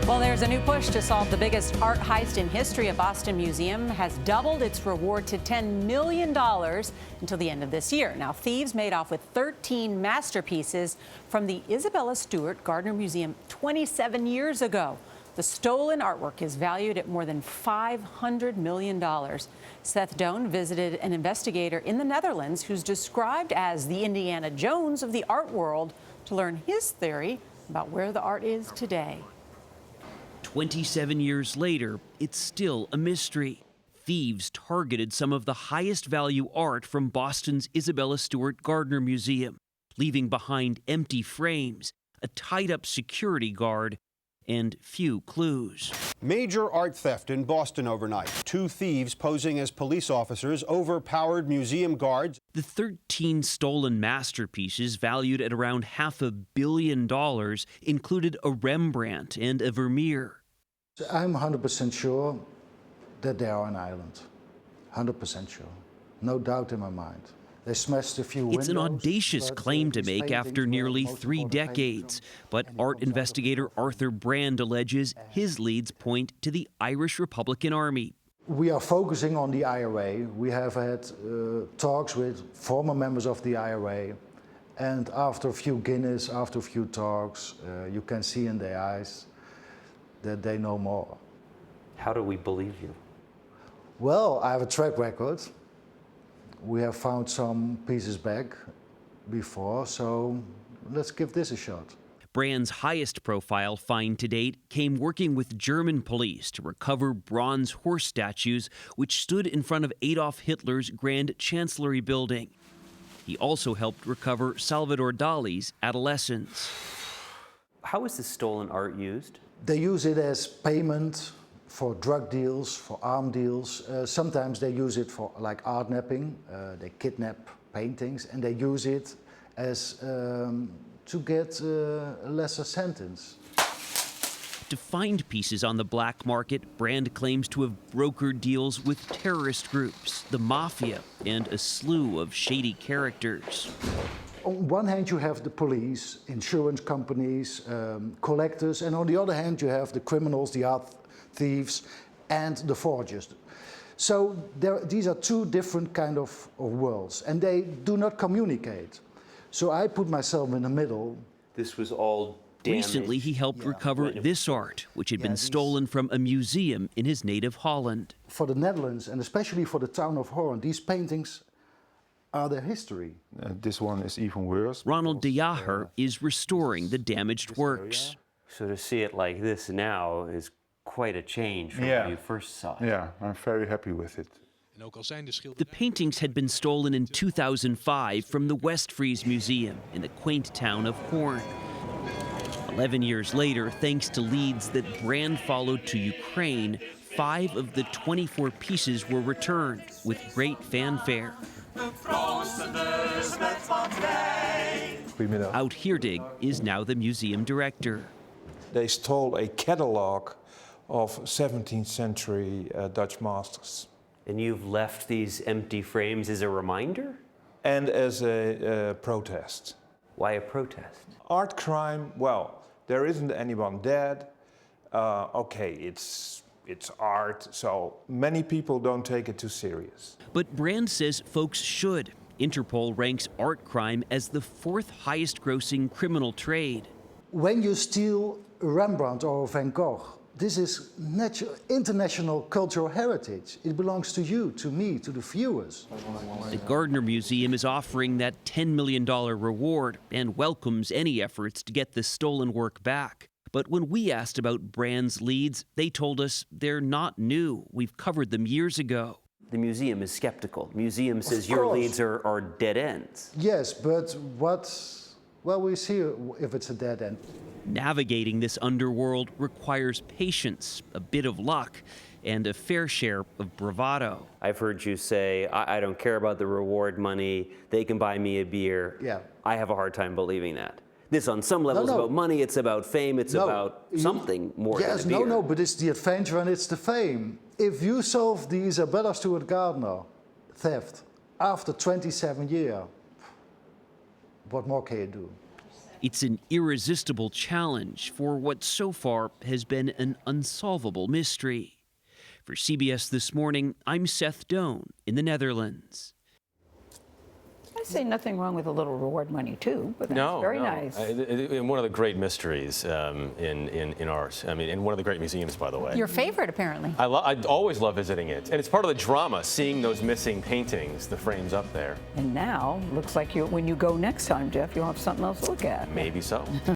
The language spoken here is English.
Well, there's a new push to solve the biggest art heist in history. A Boston museum has doubled its reward to $10 million until the end of this year. Now, thieves made off with 13 masterpieces from the Isabella Stewart Gardner Museum 27 years ago. The stolen artwork is valued at more than $500 million. Seth Doane visited an investigator in the Netherlands who's described as the Indiana Jones of the art world to learn his theory about where the art is today. 27 years later, it's still a mystery. Thieves targeted some of the highest value art from Boston's Isabella Stewart Gardner Museum, leaving behind empty frames, a tied-up security guard, and few clues. Major art theft in Boston overnight. Two thieves posing as police officers overpowered museum guards. The 13 stolen masterpieces, valued at around $500 million, included a Rembrandt and a Vermeer. I'm 100% sure that they are on island. 100% sure. No doubt in my mind. They smashed a few windows. It's an audacious claim to make after nearly 3 decades. But art investigator Arthur Brand alleges his leads point to the Irish Republican Army. We are focusing on the IRA. We have had talks with former members of the IRA. And after a few Guinness, after a few talks, you can see in their eyes that they know more. How do we believe you? Well, I have a track record. We have found some pieces back before, so let's give this a shot. Brand's highest profile find to date came working with German police to recover bronze horse statues which stood in front of Adolf Hitler's Grand Chancellery building. He also helped recover Salvador Dali's Adolescence. How is this stolen art used? They use it as payment for drug deals, for arm deals. Sometimes they use it for like art napping. They kidnap paintings and they use it as to get a lesser sentence. To find pieces on the black market, Brand claims to have brokered deals with terrorist groups, the mafia, and a slew of shady characters. On one hand, you have the police, insurance companies, collectors, and on the other hand, you have the criminals, the art thieves, and the forgers. So these are two different kind of worlds, and they do not communicate. So I put myself in the middle. This was all damaged. Recently, he helped recover this art, which had been stolen from a museum in his native Holland. For the Netherlands, and especially for the town of Hoorn, these paintings are their history. This one is even worse. Ronald de Jager is restoring the damaged works. So to see it like this now is quite a change from when you first saw it. Yeah, I'm very happy with it. The paintings had been stolen in 2005 from the Westfries Museum in the quaint town of Hoorn. 11 years later, thanks to leads that Brand followed to Ukraine, 5 of the 24 pieces were returned with great fanfare. Oud Heerdig is now the museum director. They stole a catalogue of 17th century Dutch masters. And you've left these empty frames as a reminder? And as a protest. Why a protest? Art crime, well, there isn't anyone dead. Okay, it's art, so many people don't take it too serious. But Brand says folks should. Interpol ranks art crime as the 4th highest grossing criminal trade. When you steal Rembrandt or Van Gogh, this is international cultural heritage. It belongs to you, to me, to the viewers. The Gardner Museum is offering that $10 million reward and welcomes any efforts to get the stolen work back. But when we asked about Brand's leads, they told us they're not new. We've covered them years ago. The museum is skeptical. Museum says your leads are dead ends. Yes, but well, we see if it's a dead end. Navigating this underworld requires patience, a bit of luck, and a fair share of bravado. I've heard you say, I don't care about the reward money, they can buy me a beer. Yeah. I have a hard time believing that. This on some level is about money, it's about fame, it's about something more than a beer. No, but it's the adventure and it's the fame. If you solve the Isabella Stewart Gardner theft after 27 years, what more can you do? It's an irresistible challenge for what so far has been an unsolvable mystery. For CBS This Morning, I'm Seth Doane in the Netherlands. I say nothing wrong with a little reward money too, but that's very nice. And one of the great mysteries in art. I mean, and one of the great museums, by the way. Your favorite, apparently. I always love visiting it, and it's part of the drama, seeing those missing paintings, the frames up there. And now, looks like when you go next time, Jeff, you'll have something else to look at. Maybe so.